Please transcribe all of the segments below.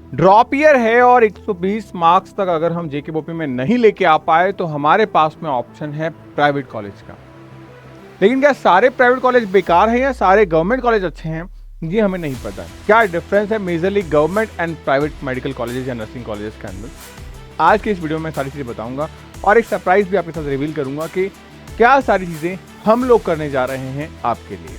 Drop year है और 120 marks तक अगर हम जेकेबीओपी में नहीं लेके आ पाए तो हमारे पास में ऑप्शन है प्राइवेट कॉलेज का। लेकिन क्या सारे प्राइवेट कॉलेज बेकार हैं या सारे गवर्नमेंट कॉलेज अच्छे हैं, ये हमें नहीं पता है। क्या डिफरेंस है majorly government and private medical colleges या नर्सिंग कॉलेजेस के अंदर, आज के इस वीडियो में सारी चीज़ें बताऊंगा और एक सरप्राइज भी आपके साथ रिवील करूंगा कि क्या सारी चीज़ें हम लोग करने जा रहे हैं आपके लिए।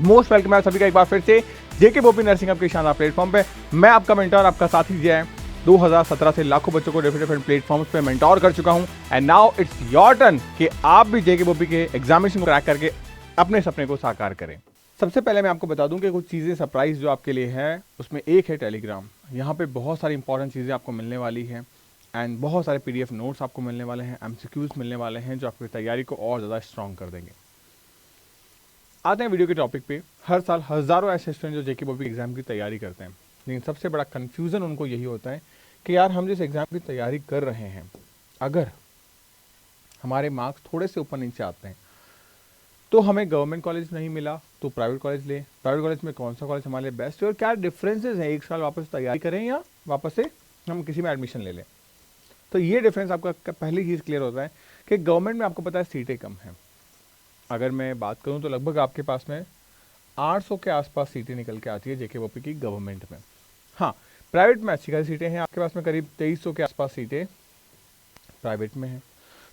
मोस्ट वेलकम है सभी का एक बार फिर से जेकेबीओपी नर्सिंग हब के शानदार प्लेटफॉर्म पे। मैं आपका मेंटर, आपका साथी जय है। 2017 से लाखों बच्चों को डिफरेंट प्लेटफॉर्म्स पे मेंटोर कर चुका हूं and now it's your turn कि आप भी जेकेबीओपी के एग्जामिनेशन को क्रैक करके अपने सपने को साकार करें। सबसे पहले मैं आपको बता दूं कि कुछ चीज़ें सरप्राइज जो आपके लिए है उसमें एक है टेलीग्राम। यहाँ पे बहुत सारी इंपॉर्टेंट चीज़ें आपको मिलने वाली है एंड बहुत सारे पीडीएफ नोट्स आपको मिलने वाले हैं, एमसीक्यूज मिलने वाले हैं जो आपकी तैयारी को और ज़्यादा स्ट्रॉन्ग कर देंगे। आते हैं वीडियो के टॉपिक पे। हर साल हज़ारों ऐसे स्टूडेंट जो जेकेबीओपी एग्जाम की तैयारी करते हैं, लेकिन सबसे बड़ा कन्फ्यूज़न उनको यही होता है कि यार हम जिस एग्ज़ाम की तैयारी कर रहे हैं, अगर हमारे मार्क्स थोड़े से ऊपर नीचे आते हैं तो हमें गवर्नमेंट कॉलेज नहीं मिला तो प्राइवेट कॉलेज ले, प्राइवेट कॉलेज में कौन सा कॉलेज हमारे लिए बेस्ट है और क्या डिफरेंसेस हैं, एक साल वापस तैयारी करें या वापस से हम किसी में एडमिशन ले लें। तो ये डिफरेंस आपका पहली चीज़ क्लियर होता है कि गवर्नमेंट में आपको पता है सीटें कम हैं। अगर मैं बात करूं तो लगभग आपके पास में 800 के आसपास सीटें निकल के आती है जेकेबीओपी की गवर्नमेंट में। हाँ, प्राइवेट में अच्छी खासी सीटें हैं, आपके पास में करीब 2300 के आसपास सीटें प्राइवेट में हैं।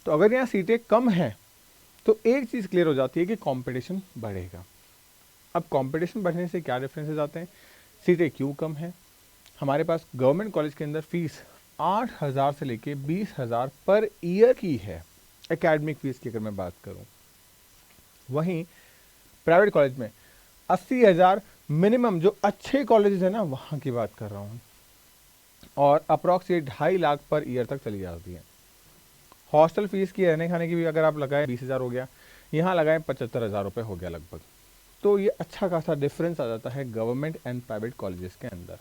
तो अगर यहाँ सीटें कम हैं तो एक चीज़ क्लियर हो जाती है कि कंपटीशन बढ़ेगा। अब कंपटीशन बढ़ने से क्या डिफरेंसेस आते हैं, सीटें क्यों कम हैं। हमारे पास गवर्नमेंट कॉलेज के अंदर फीस 8,000 से लेके 20,000 पर ईयर की है, एकेडमिक फीस की अगर मैं बात करूँ। वहीं प्राइवेट कॉलेज में 80,000 मिनिमम, जो अच्छे कॉलेजेस है ना वहाँ की बात कर रहा हूँ, और अप्रॉक्सीमेट 2.5 लाख पर ईयर तक चली जाती है। हॉस्टल फीस की, रहने खाने की भी अगर आप लगाएं 20,000 हो गया, यहाँ लगाएं 75,000 रुपये हो गया लगभग। तो ये अच्छा खासा डिफरेंस आ जाता है गवर्नमेंट एंड प्राइवेट कॉलेजेस के अंदर।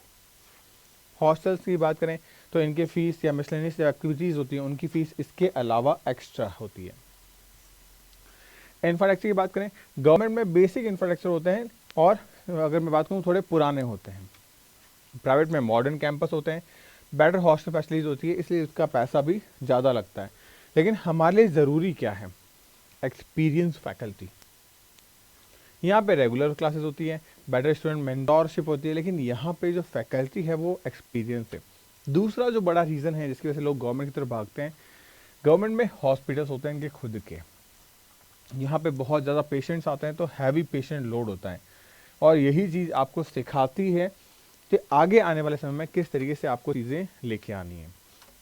हॉस्टल्स की बात करें तो इनके फीस या मिसलेनियस एक्टिविटीज़ होती हैं उनकी फ़ीस इसके अलावा एक्स्ट्रा होती है। इंफ्रास्ट्रक्चर की बात करें, गवर्नमेंट में बेसिक इंफ्रास्ट्रक्चर होते हैं और अगर मैं बात करूँ थोड़े पुराने होते हैं। प्राइवेट में मॉडर्न कैंपस होते हैं, बेटर हॉस्टल फैसिलिटीज होती है, इसलिए उसका पैसा भी ज़्यादा लगता है। लेकिन हमारे लिए ज़रूरी क्या है, एक्सपीरियंस फैकल्टी। यहाँ पे रेगुलर क्लासेस होती है, बेटर स्टूडेंट मेंटोरशिप होती है, लेकिन यहाँ पे जो फैकल्टी है वो एक्सपीरियंस है। दूसरा जो बड़ा रीज़न है जिसकी वजह से लोग गवर्नमेंट की तरफ भागते हैं, गवर्नमेंट में हॉस्पिटल्स होते हैं इनके खुद के। यहाँ पे बहुत ज़्यादा पेशेंट्स आते हैं तो हैवी पेशेंट लोड होता है, और यही चीज़ आपको सिखाती है कि आगे आने वाले समय में किस तरीके से आपको चीज़ें लेके आनी है।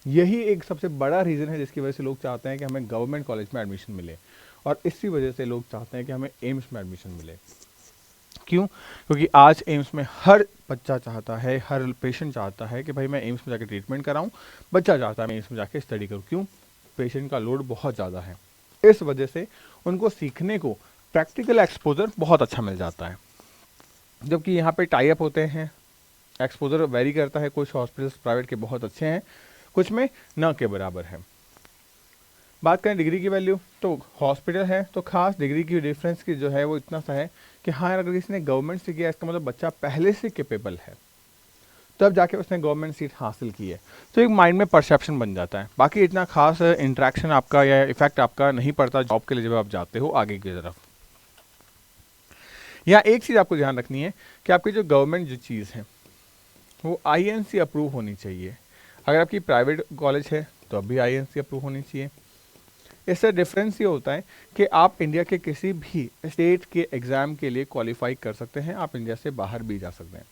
यही एक सबसे बड़ा रीज़न है जिसकी वजह से लोग चाहते हैं कि हमें गवर्नमेंट कॉलेज में एडमिशन मिले, और इसी वजह से लोग चाहते हैं कि हमें एम्स में एडमिशन मिले। क्यों? क्योंकि आज एम्स में हर बच्चा चाहता है, हर पेशेंट चाहता है कि भाई मैं एम्स में जाकर ट्रीटमेंट कराऊं। बच्चा चाहता है मैं एम्स में जाकर स्टडी करूं। क्यों? पेशेंट का लोड बहुत ज़्यादा है, इस वजह से उनको सीखने को प्रैक्टिकल एक्सपोजर बहुत अच्छा मिल जाता है। जबकि यहाँ पे टाई अप होते हैं, एक्सपोजर वेरी करता है, कुछ हॉस्पिटल्स प्राइवेट के बहुत अच्छे हैं, कुछ में न के बराबर है। बात करें डिग्री की वैल्यू, तो हॉस्पिटल है तो खास डिग्री की डिफरेंस की जो है वो इतना सा है कि हाँ, अगर किसी ने गवर्नमेंट से किया इसका मतलब बच्चा पहले से कैपेबल है, तब जाके उसने गवर्नमेंट सीट हासिल की है। तो एक माइंड में परसेप्शन बन जाता है। बाकी इतना खास इंट्रैक्शन आपका या इफेक्ट आपका नहीं पड़ता जॉब के लिए जब आप जाते हो आगे की तरफ। यहाँ एक चीज़ आपको ध्यान रखनी है कि आपकी जो गवर्नमेंट जो चीज़ है वो आईएनसी अप्रूव होनी चाहिए। अगर आपकी प्राइवेट कॉलेज है तो अभी आईएनसी अप्रूव होनी चाहिए। इससे डिफरेंस ये होता है कि आप इंडिया के किसी भी स्टेट के एग्ज़ाम के लिए क्वालिफाई कर सकते हैं, आप इंडिया से बाहर भी जा सकते हैं।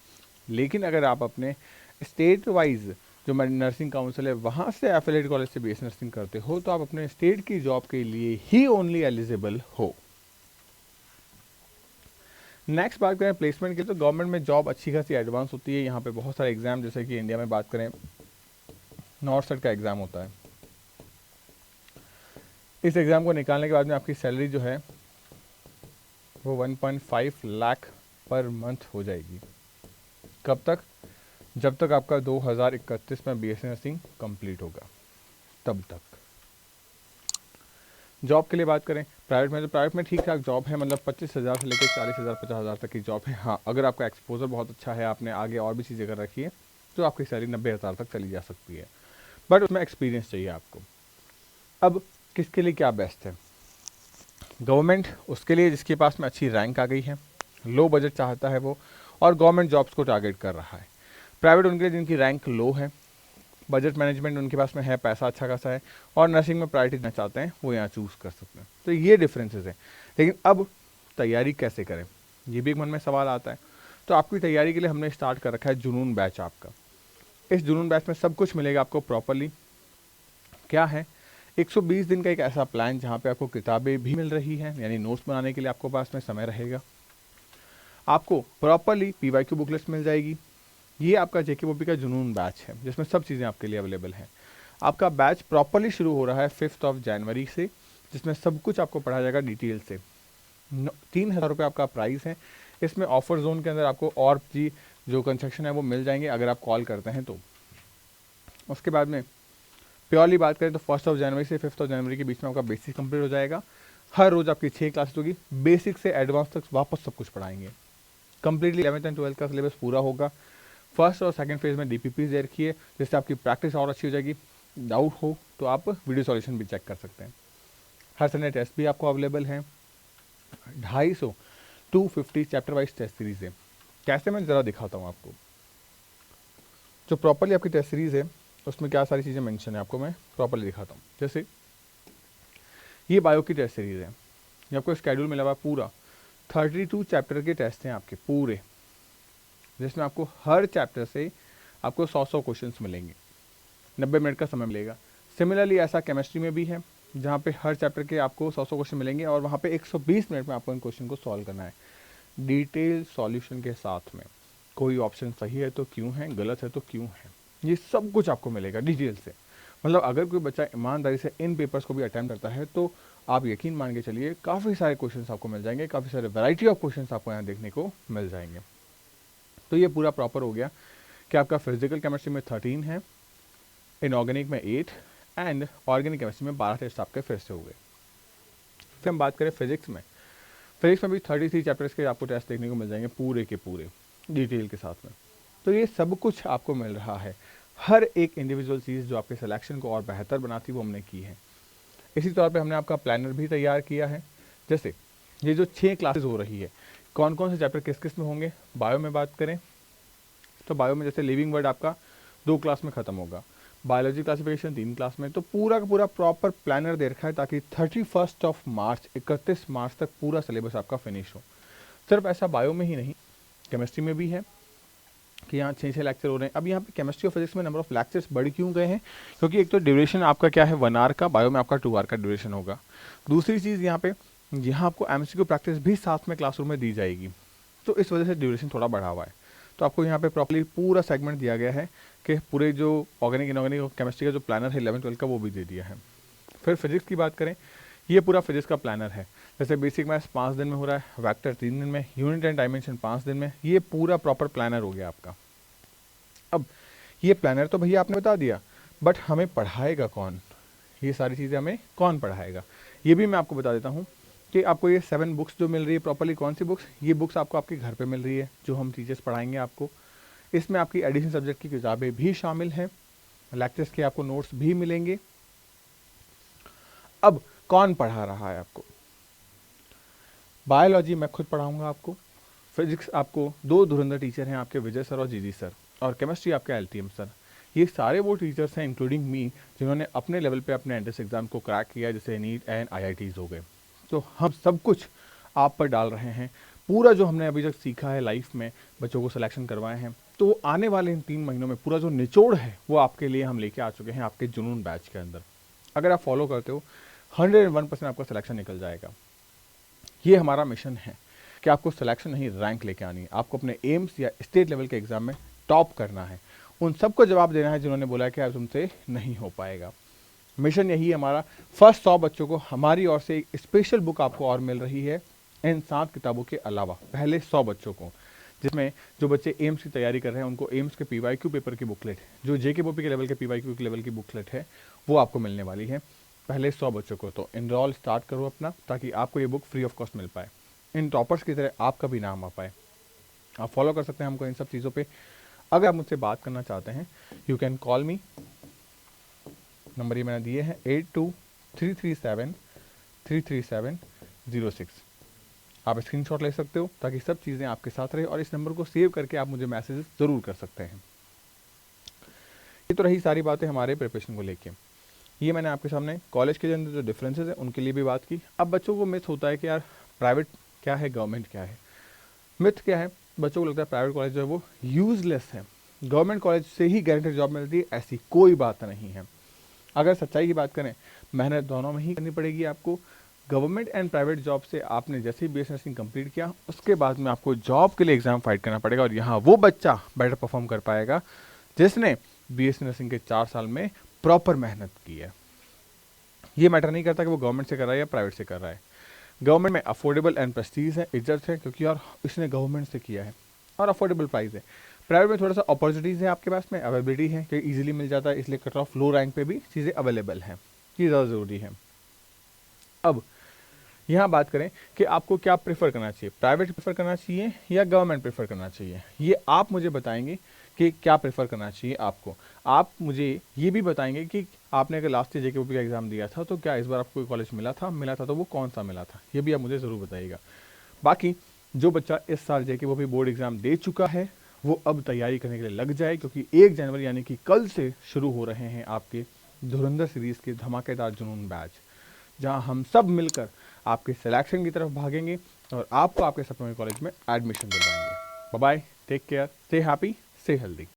लेकिन अगर आप अपने स्टेट वाइज जो नर्सिंग काउंसिल है वहाँ से एफिलिएटेड कॉलेज से बीएससी नर्सिंग करते हो तो आप अपने स्टेट की जॉब के लिए ही ओनली एलिजिबल हो। नेक्स्ट बात करें प्लेसमेंट की, तो गवर्नमेंट में जॉब अच्छी खासी एडवांस होती है। यहाँ पे बहुत सारे एग्जाम, जैसे कि इंडिया में बात करें नॉर्थ सेट का एग्ज़ाम होता है। इस एग्ज़ाम को निकालने के बाद में आपकी सैलरी जो है वो 1.5 लाख पर मंथ हो जाएगी। कब तक? जब तक आपका 2031 में बीएससी नर्सिंग कंप्लीट होगा, तब तक। जॉब के लिए बात करें प्राइवेट में, तो प्राइवेट में ठीक ठाक जॉब है, मतलब 25,000 से लेकर 40,000 50,000 तक की जॉब है। हाँ, अगर आपका एक्सपोजर बहुत अच्छा है, आपने आगे और भी चीज़ें कर रखी है, तो आपकी सैलरी 90,000 तक चली जा सकती है, बट उसमें एक्सपीरियंस चाहिए आपको। अब किसके लिए क्या बेस्ट है? गवर्नमेंट उसके लिए जिसके पास में अच्छी रैंक आ गई है, लो बजट चाहता है वो, और गवर्नमेंट जॉब्स को टारगेट कर रहा है। प्राइवेट उनके लिए जिनकी रैंक लो है, बजट मैनेजमेंट उनके पास में है, पैसा अच्छा खासा है, और नर्सिंग में प्रायोरिटी देना चाहते हैं, वो यहाँ चूज़ कर सकते हैं। तो ये डिफरेंसेस हैं। लेकिन अब तैयारी कैसे करें, ये भी एक मन में सवाल आता है। तो आपकी तैयारी के लिए हमने स्टार्ट कर रखा है जुनून बैच आपका। इस जुनून बैच में सब कुछ मिलेगा आपको प्रॉपरली। क्या है, 120 दिन का एक ऐसा प्लान जहाँ पे आपको किताबें भी मिल रही हैं, यानी नोट्स बनाने के लिए आपको पास में समय रहेगा। आपको प्रॉपरली पीवाईक्यू बुकलेट्स मिल जाएगी। ये आपका जेकेबोपी का जुनून बैच है जिसमें सब चीज़ें आपके लिए अवेलेबल हैं। आपका बैच प्रॉपरली शुरू हो रहा है 5 जनवरी से, जिसमें सब कुछ आपको पढ़ाया जाएगा डिटेल से। 3,000 रुपये आपका प्राइस है। इसमें ऑफर जोन के अंदर आपको और भी जो कंसेक्शन है वो मिल जाएंगे अगर आप कॉल करते हैं तो। उसके बाद में प्योरली बात करें तो 1 जनवरी से 5 जनवरी के बीच में आपका बेसिक कंप्लीट हो जाएगा। हर रोज़ आपकी 6 क्लासेस होगी, बेसिक से एडवांस तक वापस सब कुछ पढ़ाएंगे। कंप्लीटली 11th एंड 12th का सिलेबस पूरा होगा। फर्स्ट और सेकंड फेज में DPP दे रखी है, जिससे आपकी प्रैक्टिस और अच्छी हो जाएगी। डाउट हो तो आप वीडियो सॉल्यूशन भी चेक कर सकते हैं। हर संडे टेस्ट भी आपको अवेलेबल है। 250 250 चैप्टर वाइज टेस्ट सीरीज है। कैसे, मैं ज़रा दिखाता हूँ आपको। जो प्रॉपरली आपकी टेस्ट सीरीज़ है उसमें क्या सारी चीज़ें मेंशन है आपको मैं प्रॉपरली दिखाता हूँ। जैसे ये बायो की टेस्ट सीरीज़ है, ये आपको स्केड्यूल मिला हुआ पूरा 32 चैप्टर के टेस्ट हैं आपके पूरे, जिसमें आपको हर चैप्टर से आपको 100 क्वेश्चंस मिलेंगे, 90 मिनट का समय मिलेगा। सिमिलरली ऐसा केमिस्ट्री में भी है, जहाँ पे हर चैप्टर के आपको 100 क्वेश्चन मिलेंगे और वहाँ पे 120 मिनट में आपको इन क्वेश्चन को सॉल्व करना है डिटेल सॉल्यूशन के साथ में। कोई ऑप्शन सही है तो क्यों है, गलत है तो क्यों है, ये सब कुछ आपको मिलेगा डिटेल से। मतलब अगर कोई बच्चा ईमानदारी से इन पेपर्स को भी अटेम्प्ट करता है तो आप यकीन मान के चलिए काफ़ी सारे क्वेश्चंस आपको मिल जाएंगे, काफ़ी सारे वैरायटी ऑफ क्वेश्चंस आपको यहाँ देखने को मिल जाएंगे। तो ये पूरा प्रॉपर हो गया कि आपका फिजिकल केमिस्ट्री में 13 है, इनऑर्गेनिक में 8 एंड ऑर्गेनिक केमिस्ट्री में 12 टेस्ट आपके फिर से हो गए। फिर हम बात करें फिजिक्स में भी 33 चैप्टर्स के आपको टेस्ट देखने को मिल जाएंगे पूरे के पूरे डिटेल के साथ में। तो ये सब कुछ आपको मिल रहा है। हर एक इंडिविजुअल चीज़ जो आपके सिलेक्शन को और बेहतर बनाती है वो हमने की है। इसी तौर पे हमने आपका प्लानर भी तैयार किया है। जैसे ये जो 6 क्लासेस हो रही है, कौन कौन से चैप्टर किस किस में होंगे। बायो में बात करें तो बायो में जैसे लिविंग वर्ड आपका 2 क्लास में ख़त्म होगा, बायोलॉजी क्लासिफिकेशन 3 क्लास में। तो पूरा का पूरा प्रॉपर प्लानर दे रखा है ताकि 31 मार्च 31 मार्च तक पूरा सिलेबस आपका फिनिश हो। सिर्फ ऐसा बायो में ही नहीं, केमिस्ट्री में भी है कि यहाँ 6 लेक्चर हो रहे हैं। अब यहाँ पे केमिस्ट्री और फिजिक्स में नंबर ऑफ लेक्चर्स बढ़ क्यों गए हैं, क्योंकि एक तो ड्यूरेशन आपका क्या है 1 आवर का, बायो में आपका 2 आवर का ड्यूरेशन होगा। दूसरी चीज़ यहाँ आपको MCQ प्रैक्टिस भी साथ में क्लासरूम में दी जाएगी, तो इस वजह से ड्यूरेशन थोड़ा बढ़ा हुआ है। तो आपको यहाँ पे प्रॉपर्ली पूरा सेगमेंट दिया गया है कि पूरे जो ऑर्गेनिक इनऑर्गेनिक और केमिस्ट्री का जो प्लानर है 11-12 का वो भी दे दिया है। फिर फिजिक्स की बात करें, ये पूरा फिजिक्स का प्लानर है। जैसे बेसिक मैथ्स 5 दिन में हो रहा है, वेक्टर 3 दिन में, यूनिट एंड डायमेंशन 5 दिन में। ये पूरा प्रॉपर प्लानर हो गया आपका। अब ये प्लानर तो भैया आपने बता दिया, बट हमें पढ़ाएगा कौन, ये सारी चीज़ें हमें कौन पढ़ाएगा, ये भी मैं आपको बता देता हूँ कि आपको ये 7 बुक्स जो मिल रही है प्रॉपर्ली, कौन सी बुक्स, ये बुक्स आपको आपके घर पे मिल रही है जो हम टीचर्स पढ़ाएंगे आपको। इसमें आपकी एडिशनल सब्जेक्ट की किताबें भी शामिल हैं, लेक्चर्स के आपको नोट्स भी मिलेंगे। अब कौन पढ़ा रहा है आपको, बायोलॉजी मैं खुद पढ़ाऊंगा आपको, फिजिक्स आपको 2 धुरंधर टीचर हैं आपके, विजय सर और जीजी सर, और केमिस्ट्री आपके LTM सर। ये सारे वो टीचर्स हैं इंक्लूडिंग मी जिन्होंने अपने लेवल पे अपने एंट्रेंस एग्जाम को क्रैक किया, जैसे नीट एंड IITs हो गए। तो हम सब कुछ आप पर डाल रहे हैं। पूरा जो हमने अभी तक सीखा है लाइफ में, बच्चों को सिलेक्शन करवाए हैं, तो आने वाले इन 3 महीनों में पूरा जो निचोड़ है वो आपके लिए हम लेके आ चुके हैं आपके जुनून बैच के अंदर। अगर आप फॉलो करते हो 101% आपका सिलेक्शन निकल जाएगा। ये हमारा मिशन है कि आपको सिलेक्शन नहीं रैंक लेके आनी है, आपको अपने एम्स या स्टेट लेवल के एग्जाम में टॉप करना है। उन सबको जवाब देना है जिन्होंने बोला कि यार तुमसे नहीं हो पाएगा। मिशन यही है हमारा। फर्स्ट 100 बच्चों को हमारी ओर से एक स्पेशल बुक आपको और मिल रही है इन 7 किताबों के अलावा, पहले 100 बच्चों को, जिसमें जो बच्चे एम्स की तैयारी कर रहे हैं उनको एम्स के PYQ पेपर की बुकलेट, जो JKBOP के लेवल के PYQ के लेवल की बुकलेट है, वो आपको मिलने वाली है पहले 100 बच्चों को। तो इनरोल स्टार्ट करो अपना, ताकि आपको ये बुक फ्री ऑफ कॉस्ट मिल पाए, इन टॉपर्स की तरह आपका भी नाम आ पाए। आप फॉलो कर सकते हैं हमको इन सब चीज़ों पे। अगर आप मुझसे बात करना चाहते हैं, you can call me. Number ये मैंने दिए हैं 8233733706। आप स्क्रीनशॉट ले सकते हो ताकि सब चीज़ें आपके साथ रहे, और इस नंबर को सेव करके आप मुझे मैसेज ज़रूर कर सकते हैं। ये तो रही सारी बातें हमारे प्रिपरेशन को लेके। ये मैंने आपके सामने कॉलेज के अंदर जो डिफरेंसेस है उनके लिए भी बात की। अब बच्चों को मिथ होता है कि यार प्राइवेट क्या है, गवर्नमेंट क्या है। मिथ क्या है, बच्चों को लगता है प्राइवेट कॉलेज जो है वो यूजलेस है, गवर्नमेंट कॉलेज से ही गारंटेड जॉब मिलती है। ऐसी कोई बात नहीं है। अगर सच्चाई की बात करें, मेहनत दोनों में ही करनी पड़ेगी आपको। गवर्नमेंट एंड प्राइवेट जॉब से आपने जैसे ही बीएससी नर्सिंग कंप्लीट किया, उसके बाद में आपको जॉब के लिए एग्जाम फाइट करना पड़ेगा, और यहाँ वो बच्चा बेटर परफॉर्म कर पाएगा जिसने बीएससी नर्सिंग के 4 साल में प्रॉपर मेहनत की है। ये मैटर नहीं करता कि वो गवर्नमेंट से कर रहा है या प्राइवेट से कर रहा है। गवर्नमेंट में अफोर्डेबल एंड प्रेस्टीज है, इज्जत है, क्योंकि यार इसने गवर्नमेंट से किया है, और अफोर्डेबल प्राइस है। प्राइवेट में थोड़ा सा अपॉर्चुनिटीज़ है आपके पास में, अवेलेबिलिटी है कि इजीली मिल जाता है, इसलिए कट ऑफ लो रैंक पे भी चीज़ें अवेलेबल हैं। ये ज़्यादा ज़रूरी है। अब यहाँ बात करें कि आपको क्या प्रेफर करना चाहिए, प्राइवेट प्रेफर करना चाहिए या गवर्नमेंट प्रेफर करना चाहिए, ये आप मुझे बताएंगे कि क्या प्रेफर करना चाहिए आपको। आप मुझे ये भी बताएंगे कि आपने अगर लास्ट ईयर जेकेओपी का एग्ज़ाम दिया था तो क्या इस बार आपको कोई कॉलेज मिला था तो वो कौन सा मिला था, ये भी आप मुझे ज़रूर बताइएगा। बाकी जो बच्चा इस साल जेकेओपी बोर्ड एग्ज़ाम दे चुका है वो अब तैयारी करने के लिए लग जाए, क्योंकि 1 जनवरी यानी कि कल से शुरू हो रहे हैं आपके धुरंधर सीरीज़ के धमाकेदार जुनून बैच, जहां हम सब मिलकर आपके सिलेक्शन की तरफ भागेंगे और आपको आपके सपनों के कॉलेज में एडमिशन दिलवाएंगे। Bye bye, take care, stay happy, stay healthy.